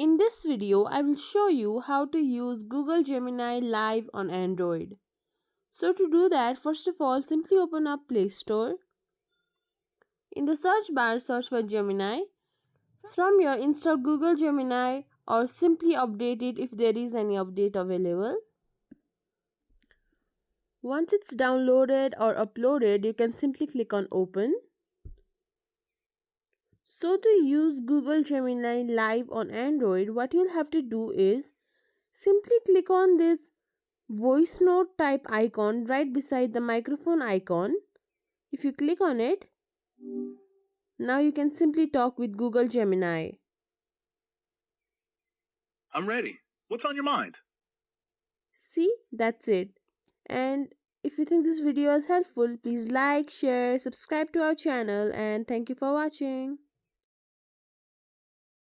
In this video, I will show you how to use Google Gemini live on Android. So to do that, first of all, simply open up Play Store. In the search bar, search for Gemini. From here, install Google Gemini or simply update it if there is any update available. Once it's downloaded or uploaded, you can simply click on Open. So to use Google Gemini live on Android, what you'll have to do is simply click on this voice note type icon right beside the microphone icon. If you click on it, now you can simply talk with Google Gemini. I'm ready. What's on your mind? See, that's it. And if you think this video is helpful, please like, share, subscribe to our channel, and thank you for watching.